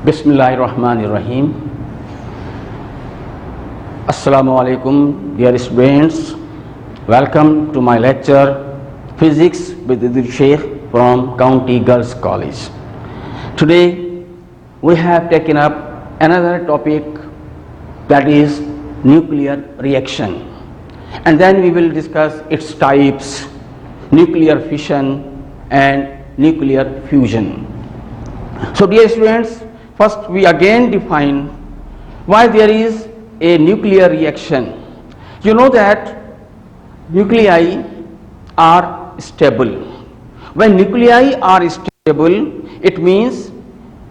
Bismillahirrahmanirrahim. Assalamu alaikum, dear students. Welcome to my lecture, Physics with Idil Sheikh from County Girls College. Today, we have taken up another topic, that is nuclear reaction. And then we will discuss its types, nuclear fission and nuclear fusion. So dear students, first we again define why there is a nuclear reaction. You know that nuclei are stable. When nuclei are stable, it means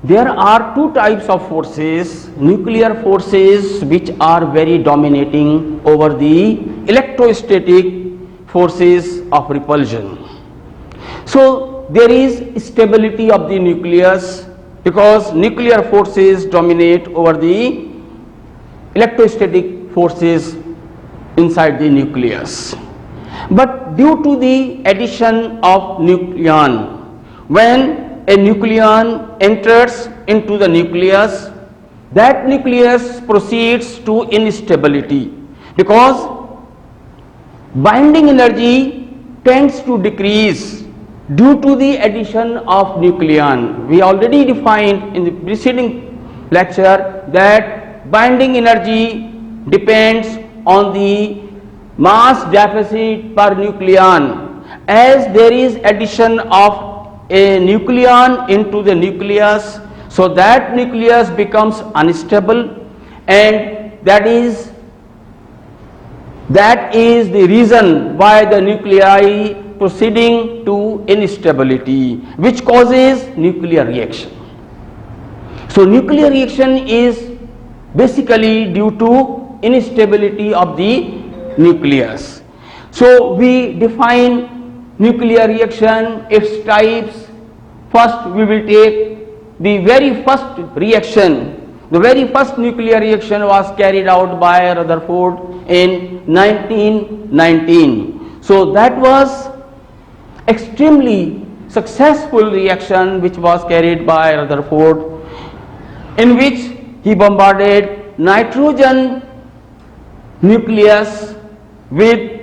there are two types of forces, nuclear forces which are very dominating over the electrostatic forces of repulsion. So there is stability of the nucleus because nuclear forces dominate over the electrostatic forces inside the nucleus. But due to the addition of nucleon, when a nucleon enters into the nucleus, that nucleus proceeds to instability because binding energy tends to decrease due to the addition of nucleon. We already defined in the preceding lecture that binding energy depends on the mass deficit per nucleon. As there is addition of a nucleon into the nucleus, so that nucleus becomes unstable, and that is the reason why the nuclei proceeding to instability, which causes nuclear reaction. So nuclear reaction is basically due to instability of the nucleus. So we define nuclear reaction, its types. First we will take the very first reaction. The very first nuclear reaction was carried out by Rutherford in 1919. So that was extremely successful reaction which was carried by Rutherford, in which he bombarded nitrogen nucleus with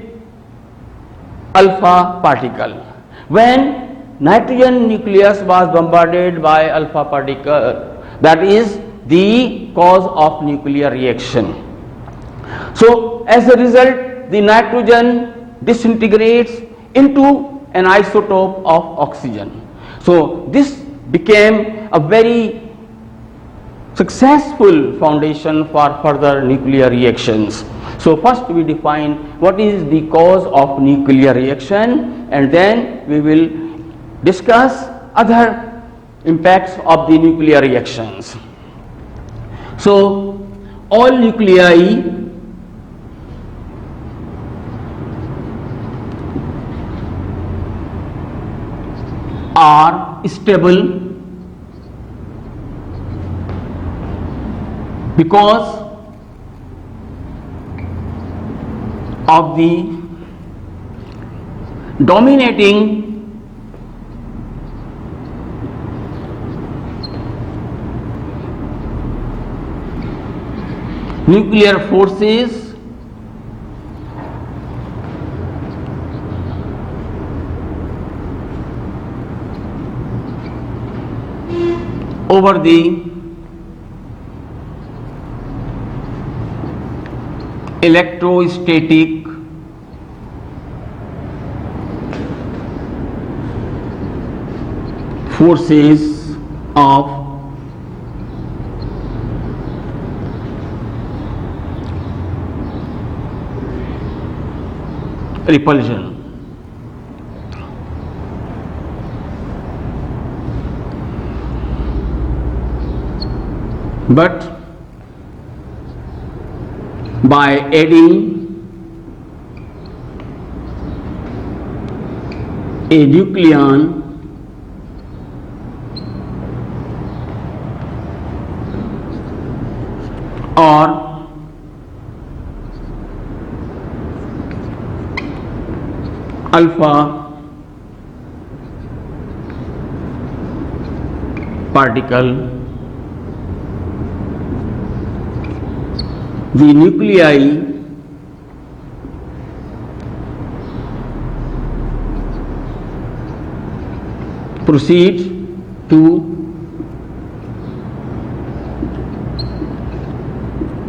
alpha particle. When nitrogen nucleus was bombarded by alpha particle, that is the cause of nuclear reaction. So as a result, the nitrogen disintegrates into an isotope of oxygen. So this became a very successful foundation for further nuclear reactions. So first we define what is the cause of nuclear reaction, and then we will discuss other impacts of the nuclear reactions. So all nuclei are stable because of the dominating nuclear forces over the electrostatic forces of repulsion. But by adding a nucleon or alpha particle, the nuclei proceed to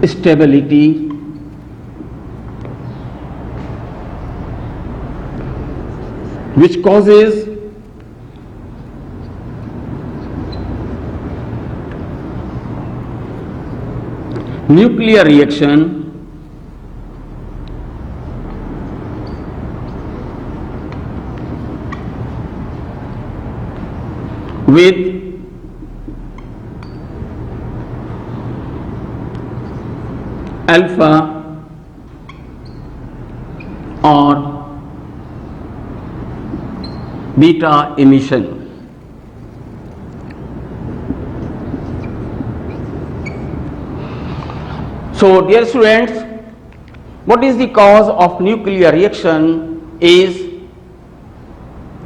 stability which causes nuclear reaction with alpha or beta emission. So dear students, what is the cause of nuclear reaction is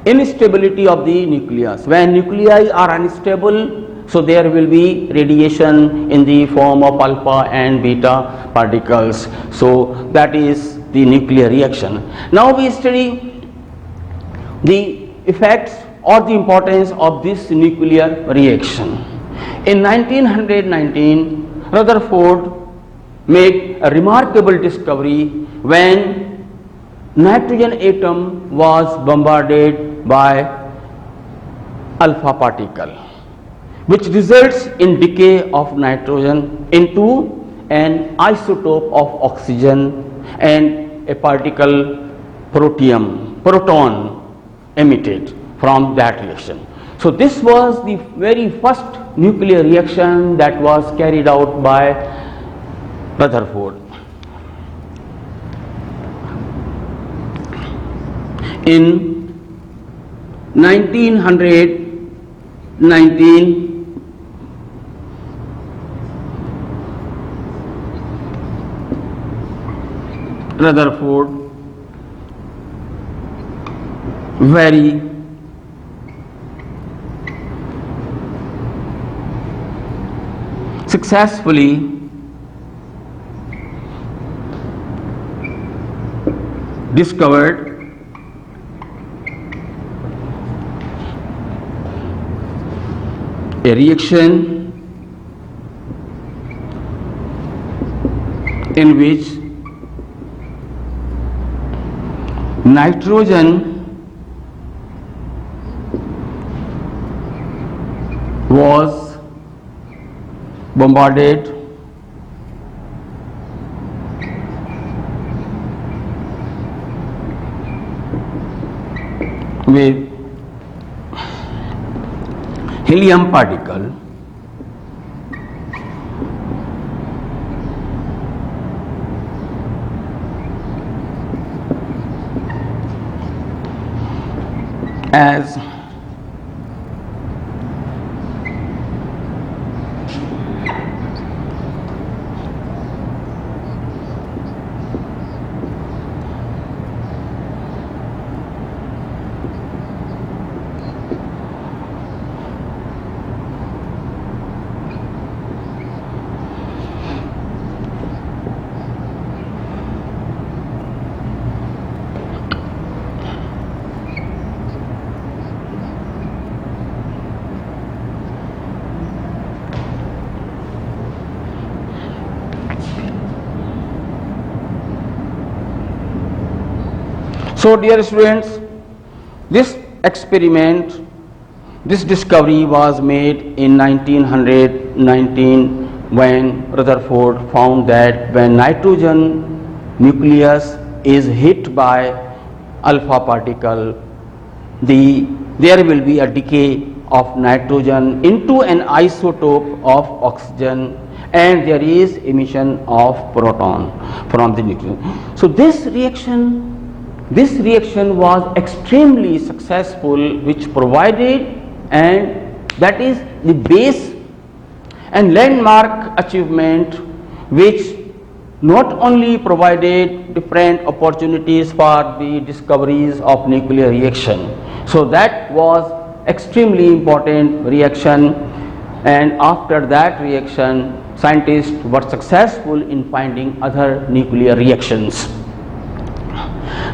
instability of the nucleus. When nuclei are unstable, so there will be radiation in the form of alpha and beta particles. So that is the nuclear reaction. Now we study the effects or the importance of this nuclear reaction. In 1919, Rutherford made a remarkable discovery when nitrogen atom was bombarded by alpha particle, which results in decay of nitrogen into an isotope of oxygen and a particle proton emitted from that reaction. So this was the very first nuclear reaction that was carried out by Rutherford. In 1919, Rutherford very successfully discovered a reaction in which nitrogen was bombarded with helium particle as So dear students, this experiment, this discovery was made in 1919 when Rutherford found that when nitrogen nucleus is hit by alpha particle, there will be a decay of nitrogen into an isotope of oxygen and there is emission of proton from the nucleus. So this reaction was extremely successful, which provided, and that is the base and landmark achievement which not only provided different opportunities for the discoveries of nuclear reaction. So that was extremely important reaction, and after that reaction scientists were successful in finding other nuclear reactions.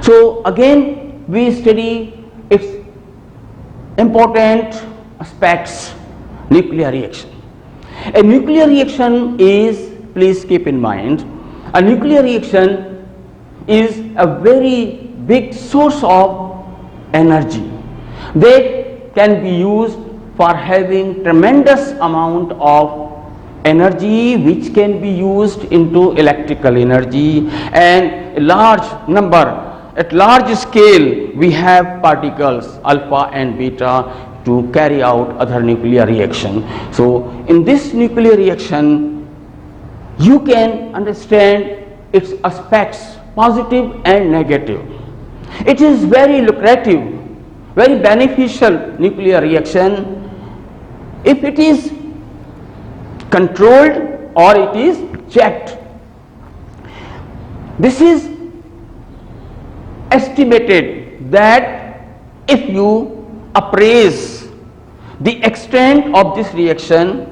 So again we study its important aspects. Nuclear reaction. A nuclear reaction is, please keep in mind, a nuclear reaction is a very big source of energy that can be used for having tremendous amount of energy which can be used into electrical energy, and a large number, at large scale we have particles alpha and beta to carry out other nuclear reaction. So in this nuclear reaction you can understand its aspects, positive and negative. It is very lucrative, very beneficial nuclear reaction if it is controlled or it is checked. This is estimated that if you appraise the extent of this reaction,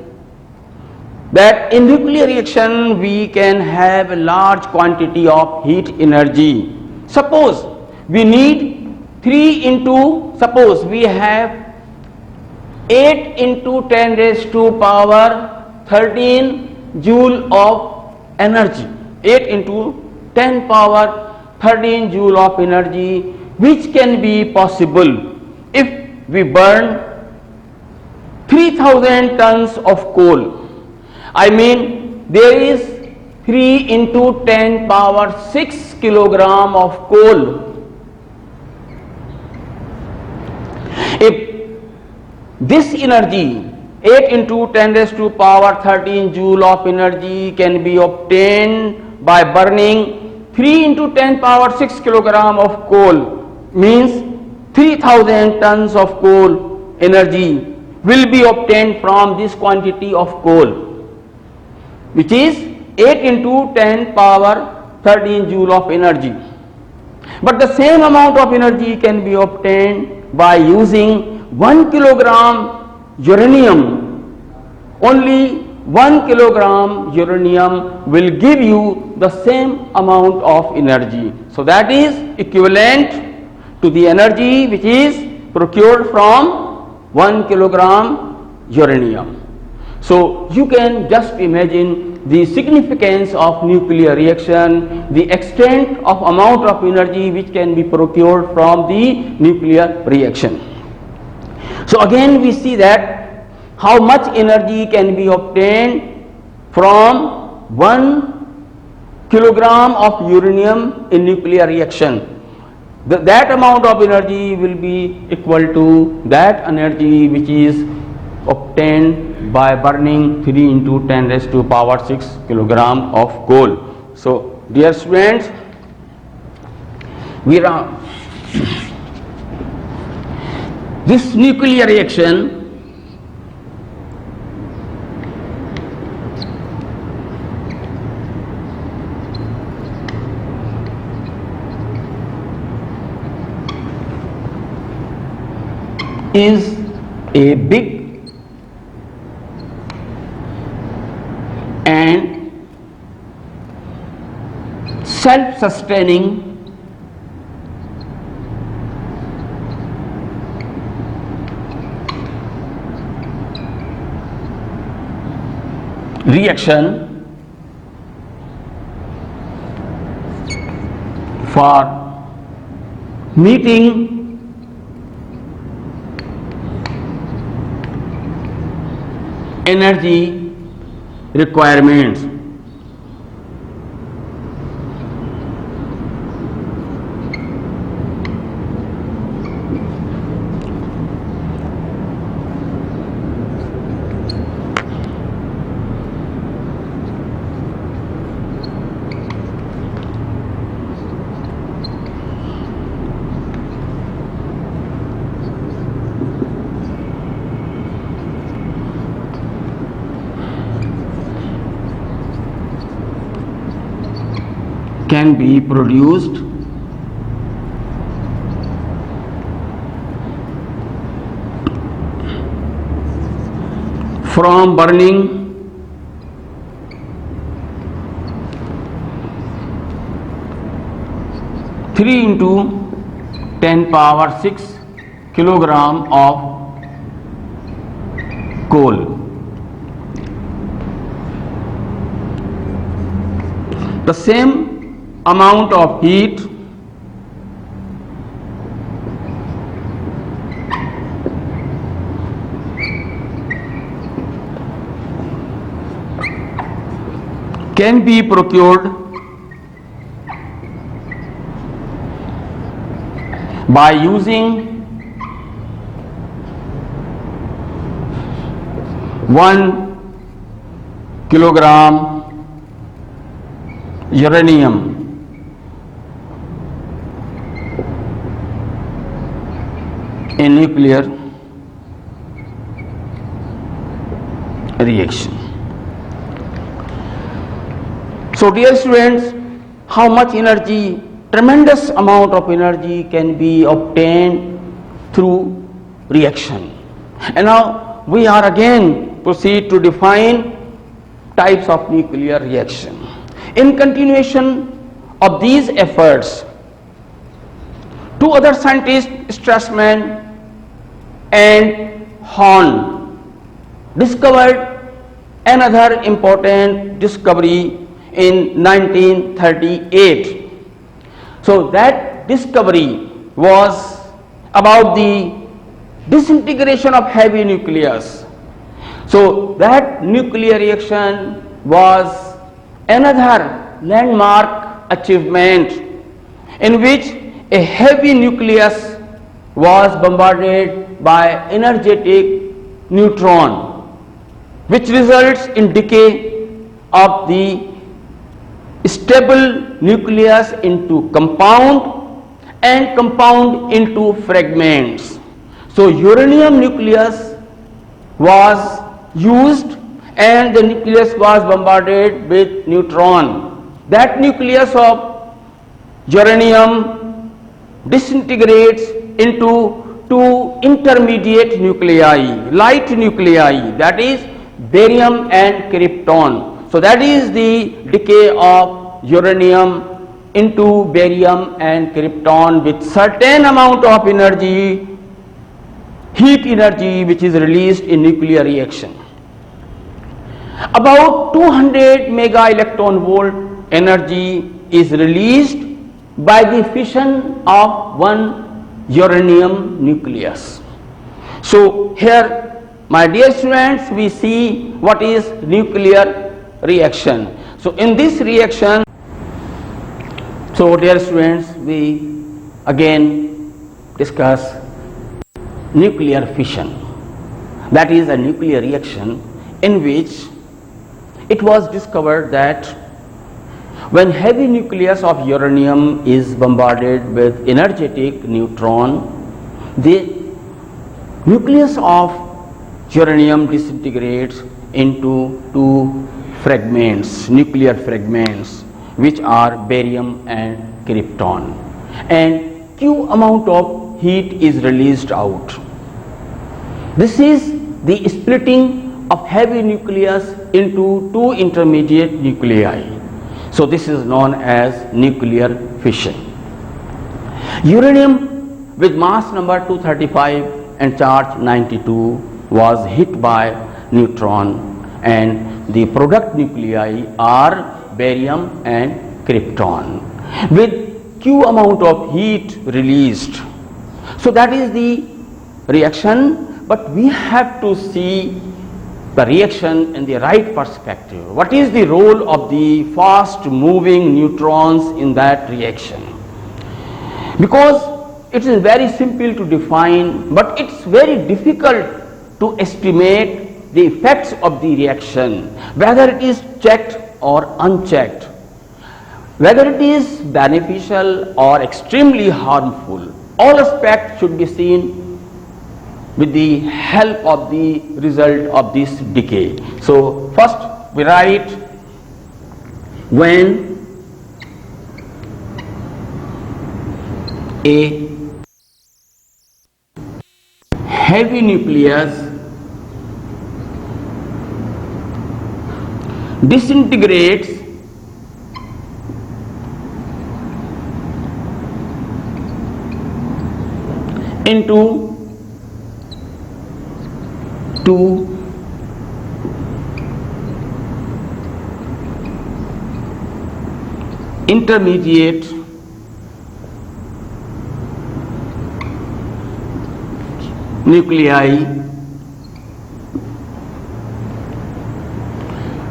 that in nuclear reaction we can have a large quantity of heat energy. Suppose we need 3 into, suppose we have 8 into 10 raised to power 13 joule of energy, 8 into 10 power 13 joule of energy, which can be possible if we burn 3000 tons of coal. I mean there is 3 into 10 power 6 kilogram of coal. If this energy 8 into 10 raised to power 13 joule of energy can be obtained by burning 3 into 10 power 6 kilogram of coal, means 3000 tons of coal energy will be obtained from this quantity of coal, which is 8 into 10 power 13 joule of energy. But the same amount of energy can be obtained by using 1 kilogram uranium. Only 1 kilogram uranium will give you the same amount of energy. So that is equivalent to the energy which is procured from 1 kilogram uranium. So you can just imagine the significance of nuclear reaction, the extent of amount of energy which can be procured from the nuclear reaction. So again we see that how much energy can be obtained from 1 kilogram of uranium in nuclear reaction. That amount of energy will be equal to that energy which is obtained by burning 3 into 10 raised to power 6 kilogram of coal. So dear students, we are this nuclear reaction is a big and self-sustaining reaction for meeting energy requirements. Can be produced from burning 3 into 10 power 6 kilogram of coal. The same amount of heat can be procured by using 1 kilogram uranium in nuclear reaction. So dear students, how much energy, tremendous amount of energy can be obtained through reaction. And now we are again proceed to define types of nuclear reaction. In continuation of these efforts, two other scientists, Strassman and Horn, discovered another important discovery in 1938. So that discovery was about the disintegration of heavy nucleus. So that nuclear reaction was another landmark achievement in which a heavy nucleus was bombarded by energetic neutron, which results in decay of the stable nucleus into compound and compound into fragments. So uranium nucleus was used and the nucleus was bombarded with neutron. That nucleus of uranium disintegrates into two intermediate nuclei, light nuclei, that is barium and krypton. So that is the decay of uranium into barium and krypton with certain amount of energy, heat energy, which is released in nuclear reaction. About 200 mega electron volt energy is released by the fission of one uranium nucleus. So here, my dear students, we see what is nuclear reaction. So in this reaction, so dear students, we again discuss nuclear fission. That is a nuclear reaction in which it was discovered that when heavy nucleus of uranium is bombarded with energetic neutron, the nucleus of uranium disintegrates into two fragments, nuclear fragments, which are barium and krypton, and Q amount of heat is released out. This is the splitting of heavy nucleus into two intermediate nuclei. So this is known as nuclear fission. Uranium with mass number 235 and charge 92 was hit by neutron, and the product nuclei are barium and krypton with Q amount of heat released. So that is the reaction, but we have to see the reaction in the right perspective. What is the role of the fast moving neutrons in that reaction? Because it is very simple to define, but it's very difficult to estimate the effects of the reaction, whether it is checked or unchecked, whether it is beneficial or extremely harmful. All aspects should be seen with the help of the result of this decay. So first we write, when a heavy nucleus disintegrates into two intermediate nuclei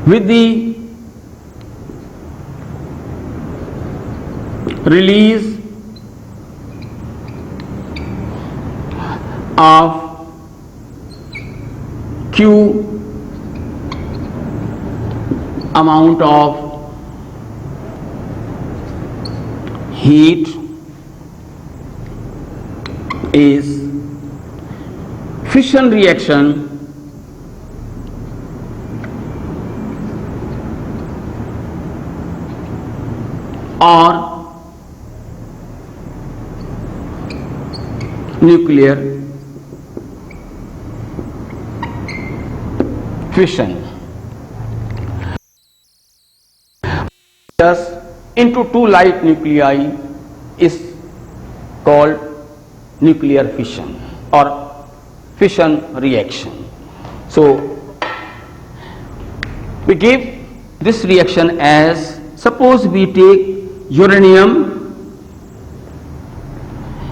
with the release of Q amount of heat is fission reaction or nuclear fission. Thus, into two light nuclei is called nuclear fission or fission reaction. So, we give this reaction as, suppose we take uranium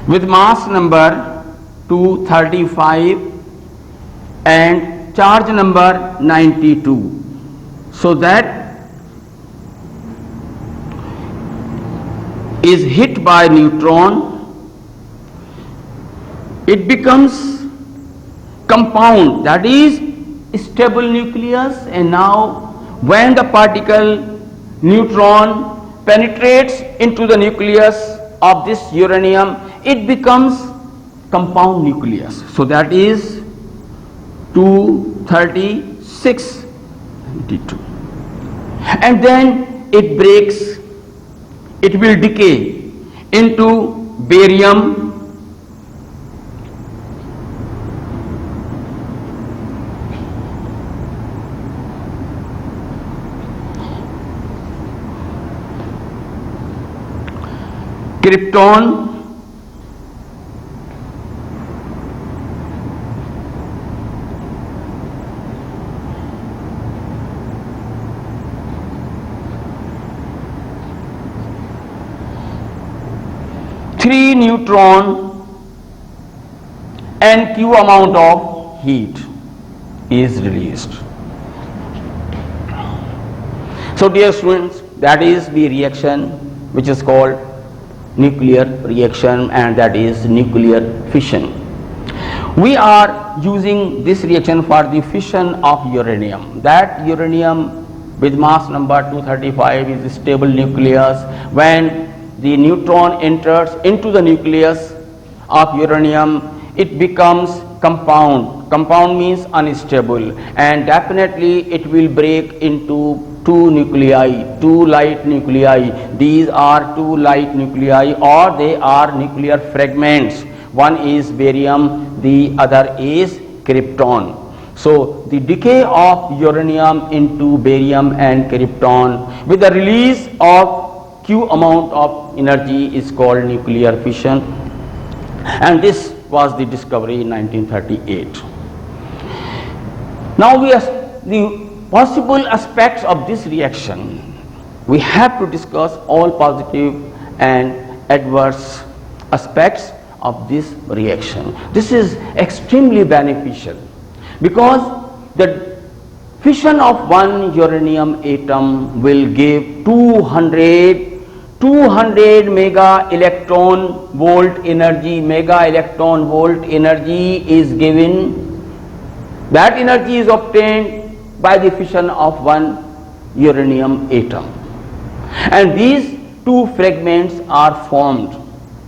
with mass number 235 and charge number 92, so that is hit by neutron, it becomes compound, that is stable nucleus, and now when the particle neutron penetrates into the nucleus of this uranium, it becomes compound nucleus. So that is 236 92, and then it breaks, it will decay into barium, krypton, three neutron, and Q amount of heat is released. So dear students, that is the reaction which is called nuclear reaction, and that is nuclear fission. We are using this reaction for the fission of uranium. That uranium with mass number 235 is a stable nucleus. When the neutron enters into the nucleus of uranium, it becomes compound. Compound means unstable, and definitely it will break into two nuclei, two light nuclei. These are two light nuclei, or they are nuclear fragments. One is barium, the other is krypton. So the decay of uranium into barium and krypton with the release of Q amount of energy is called nuclear fission, and this was the discovery in 1938. Now the possible aspects of this reaction, we have to discuss all positive and adverse aspects of this reaction. This is extremely beneficial because the fission of one uranium atom will give 200 mega electron volt energy. Mega electron volt energy is given, that energy is obtained by the fission of one uranium atom, and these two fragments are formed.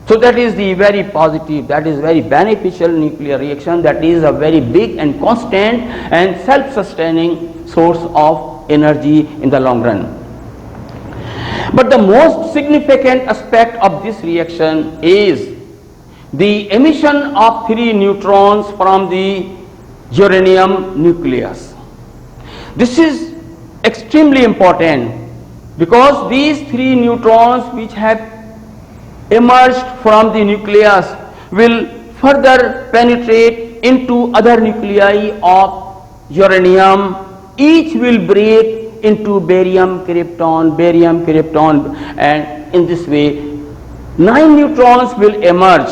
So that is the very positive, that is very beneficial nuclear reaction, that is a very big and constant and self-sustaining source of energy in the long run. But the most significant aspect of this reaction is the emission of three neutrons from the uranium nucleus. This is extremely important because these three neutrons which have emerged from the nucleus will further penetrate into other nuclei of uranium. Each will break into barium, krypton, and in this way 9 neutrons will emerge,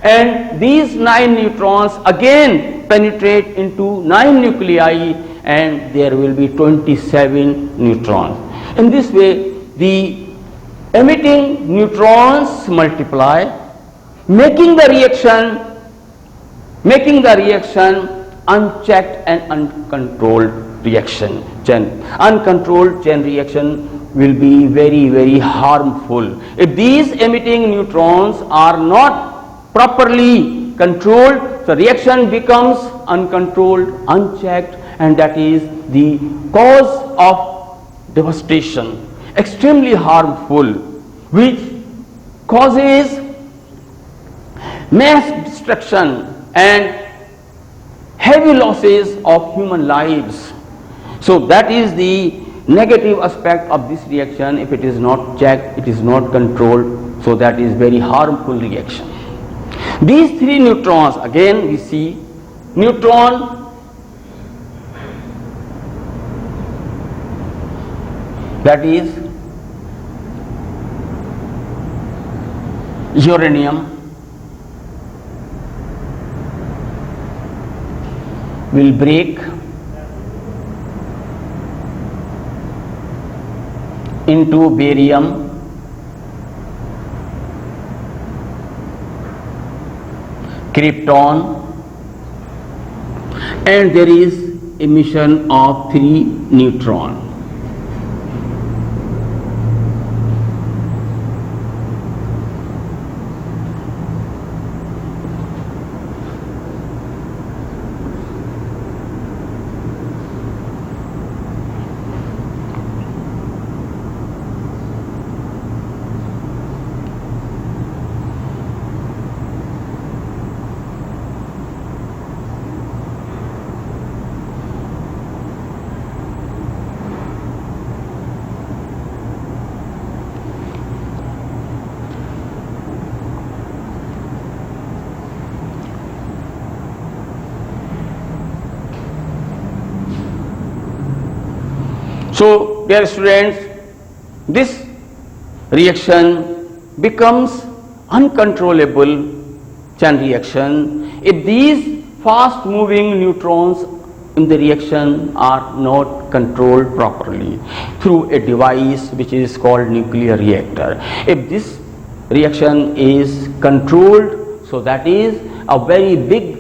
and these 9 neutrons again penetrate into 9 nuclei, and there will be 27 neutrons. In this way, the emitting neutrons multiply, making the reaction unchecked and uncontrolled reaction. Uncontrolled chain reaction will be very, very harmful. If these emitting neutrons are not properly controlled, the reaction becomes uncontrolled, unchecked, and that is the cause of devastation, extremely harmful, which causes mass destruction and heavy losses of human lives. So that is the negative aspect of this reaction. If it is not checked, it is not controlled, so that is very harmful reaction. These 3 neutrons, again we see neutron, that is uranium, will break into barium, krypton, and there is emission of 3 neutrons. So, dear students, this reaction becomes uncontrollable chain reaction if these fast moving neutrons in the reaction are not controlled properly through a device which is called nuclear reactor. If this reaction is controlled, so that is a very big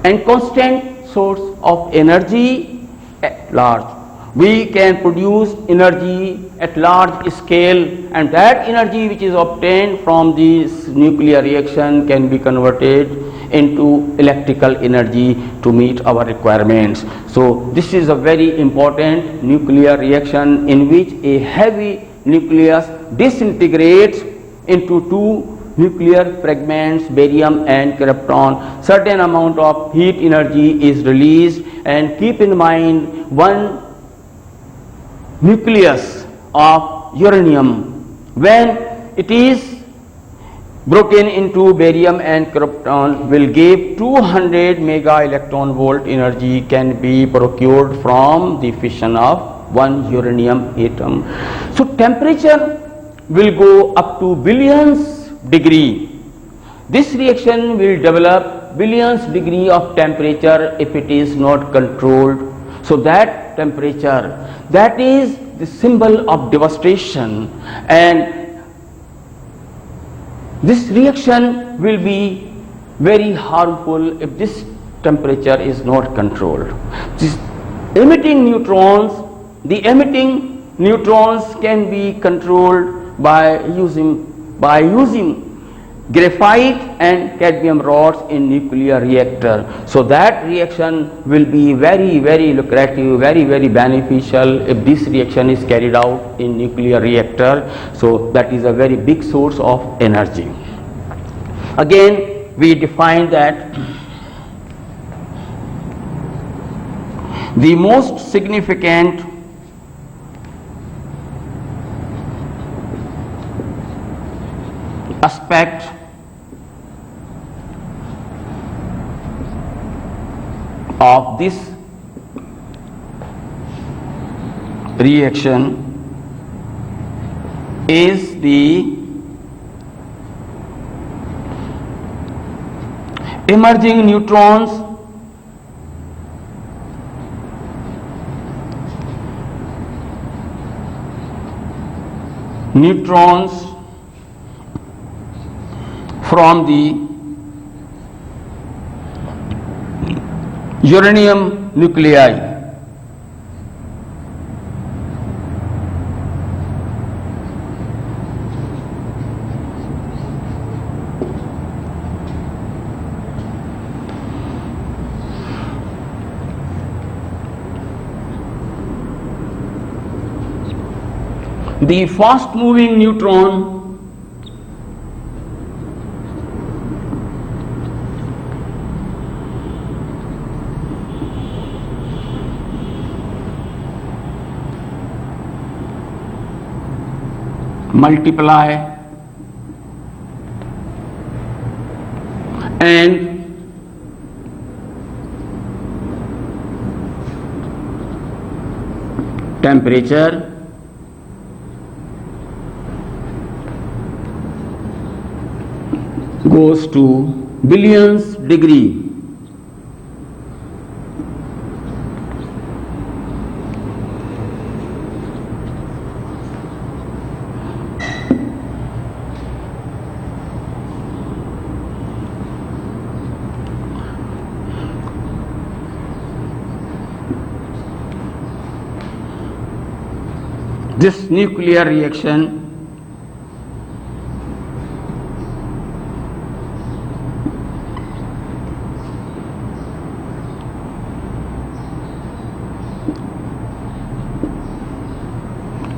and constant source of energy at large. We can produce energy at large scale, and that energy which is obtained from this nuclear reaction can be converted into electrical energy to meet our requirements. So this is a very important nuclear reaction in which a heavy nucleus disintegrates into 2 nuclear fragments, barium and krypton. Certain amount of heat energy is released, and keep in mind, one nucleus of uranium, when it is broken into barium and krypton, will give 200 mega electron volt energy can be procured from the fission of one uranium atom. So temperature will go up to billions degree. This reaction will develop billions degree of temperature if it is not controlled. So that temperature, that is the symbol of devastation, and this reaction will be very harmful if this temperature is not controlled. This emitting neutrons, the emitting neutrons can be controlled by using graphite and cadmium rods in nuclear reactor. So that reaction will be very, very lucrative, very, very beneficial if this reaction is carried out in nuclear reactor. So that is a very big source of energy. Again, we define that the most significant aspect of this reaction is the emerging neutrons from the uranium nuclei. The fast moving neutron multiply and temperature goes to billions degree. This nuclear reaction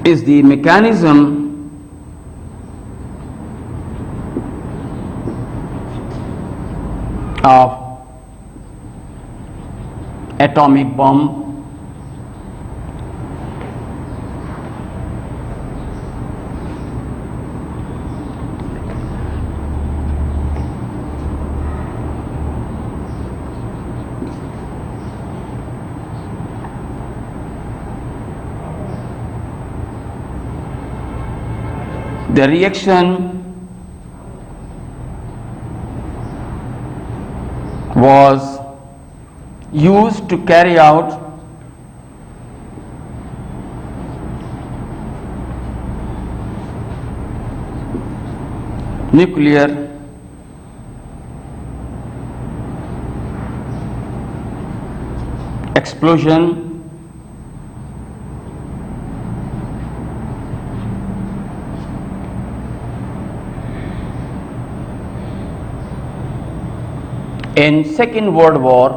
is the mechanism of atomic bomb the reaction was used to carry out nuclear explosion in Second World War.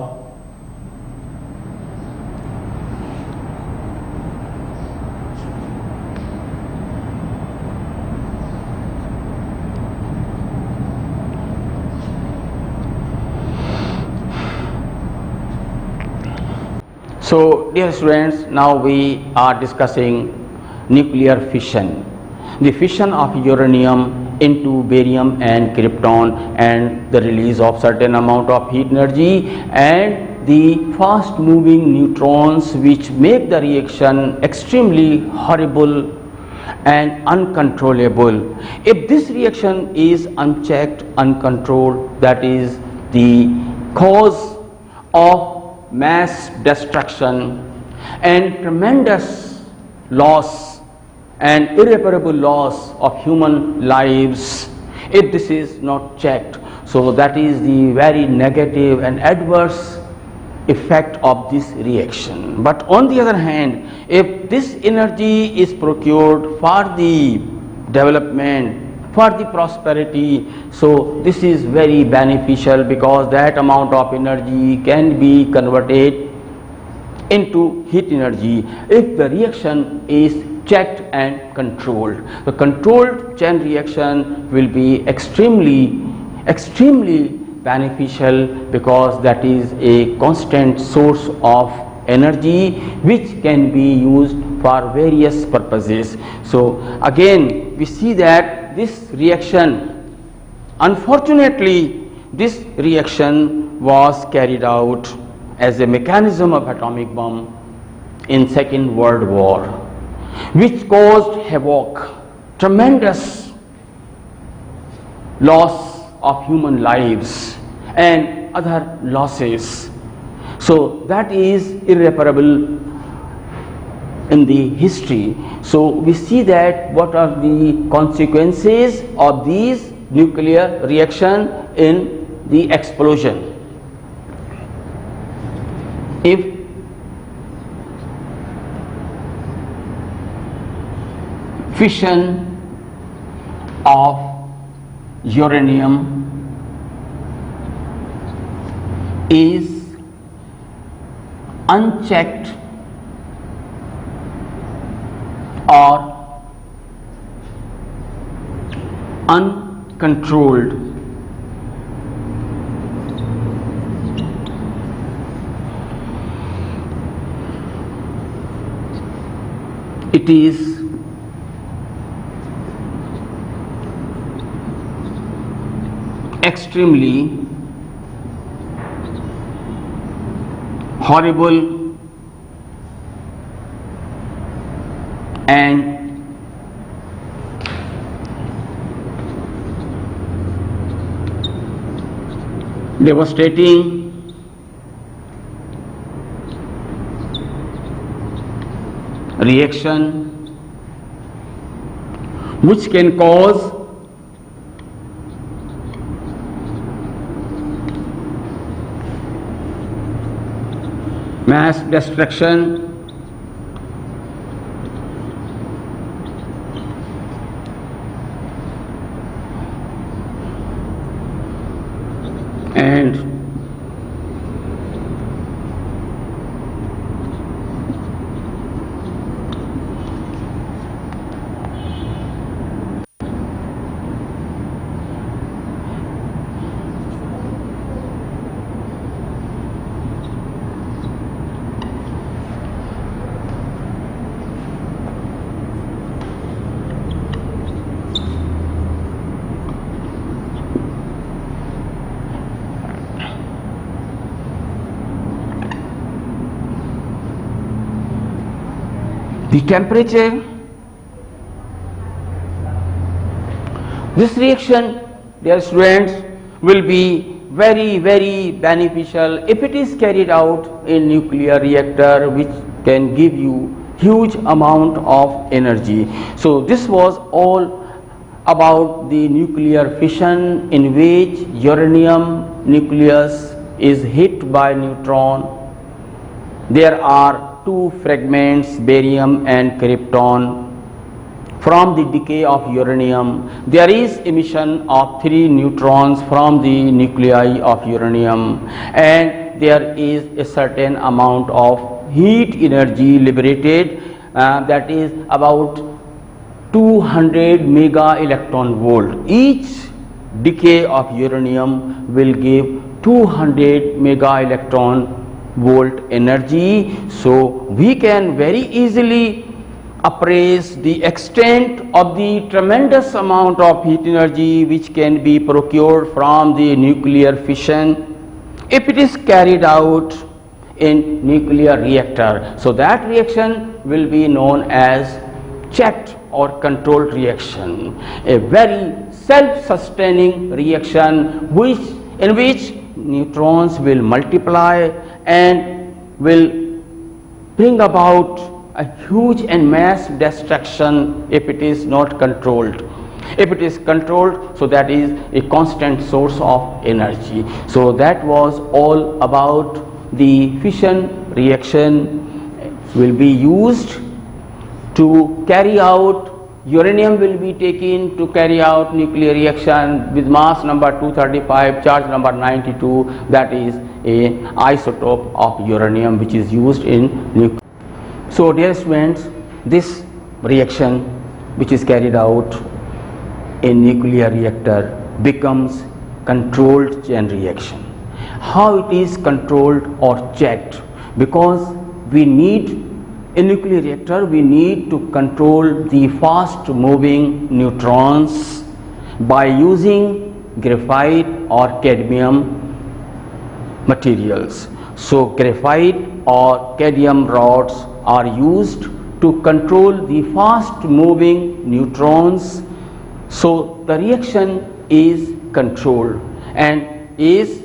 So dear students, now we are discussing nuclear fission, the fission of uranium into barium and krypton and the release of certain amount of heat energy and the fast moving neutrons which make the reaction extremely horrible and uncontrollable. If this reaction is unchecked, uncontrolled, that is the cause of mass destruction and tremendous loss and irreparable loss of human lives if this is not checked. So that is the very negative and adverse effect of this reaction. But on the other hand, if this energy is procured for the development, for the prosperity, so this is very beneficial because that amount of energy can be converted into heat energy if the reaction is checked and controlled. The controlled chain reaction will be extremely beneficial because that is a constant source of energy which can be used for various purposes. So again we see that this reaction, unfortunately this reaction was carried out as a mechanism of atomic bomb in Second World War, which caused havoc, tremendous loss of human lives and other losses. So that is irreparable in the history. So we see that what are the consequences of these nuclear reaction in the explosion. If fission of uranium is unchecked or uncontrolled, it is extremely horrible and devastating reaction which can cause mass destruction and the temperature. This reaction, dear students, will be very beneficial if it is carried out in nuclear reactor, which can give you huge amount of energy. So this was all about the nuclear fission, in which uranium nucleus is hit by neutron. There are two fragments, barium and krypton. From the decay of uranium, there is emission of 3 neutrons from the nuclei of uranium, and there is a certain amount of heat energy liberated, that is about 200 mega electron volt. Each decay of uranium will give 200 mega electron volt energy. So we can very easily appraise the extent of the tremendous amount of heat energy which can be procured from the nuclear fission if it is carried out in nuclear reactor. So that reaction will be known as checked or controlled reaction, a very self-sustaining reaction in which neutrons will multiply and will bring about a huge and mass destruction if it is not controlled. If it is controlled, so that is a constant source of energy. So that was all about the fission reaction will be used to carry out. Uranium will be taken to carry out nuclear reaction with mass number 235, charge number 92, that is a isotope of uranium which is used in nuclear. So dear students, this reaction which is carried out in nuclear reactor becomes controlled chain reaction. How it is controlled or checked? Because we need, in nuclear reactor we need to control the fast moving neutrons by using graphite or cadmium materials. So graphite or cadmium rods are used to control the fast moving neutrons. So the reaction is controlled and is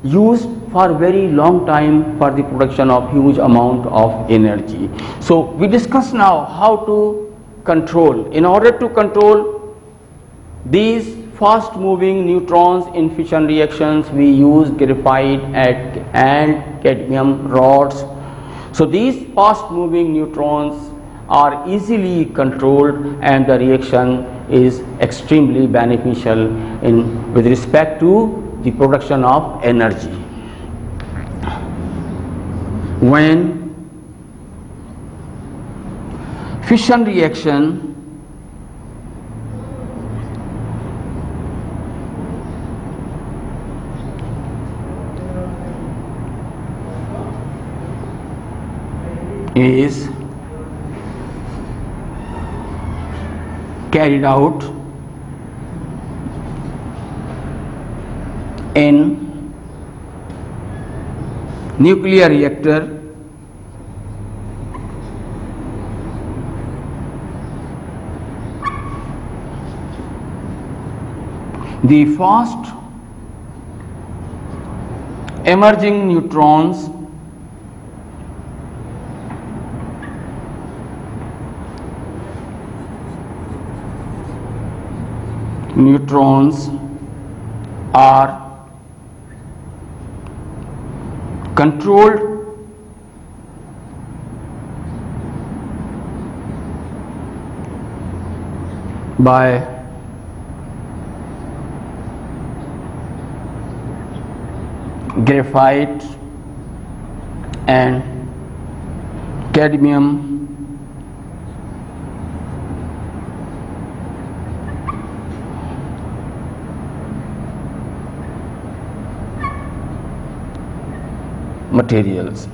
used for very long time for the production of huge amount of energy. So we discuss now how to control. In order to control these fast moving neutrons in fission reactions, we use graphite and cadmium rods. So these fast moving neutrons are easily controlled and the reaction is extremely beneficial with respect to the production of energy. When fission reaction is carried out in nuclear reactor, the fast emerging neutrons are controlled by graphite and cadmium materials.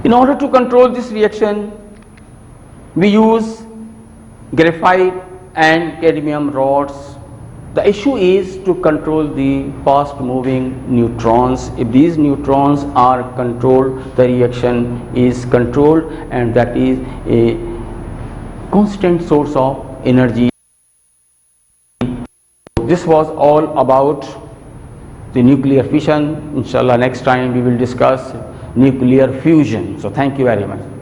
In order to control this reaction, we use graphite and cadmium rods. The issue is to control the fast moving neutrons. If these neutrons are controlled, the reaction is controlled, and that is a constant source of energy. This was all about the nuclear fission. Inshallah, next time we will discuss nuclear fusion. So thank you very much.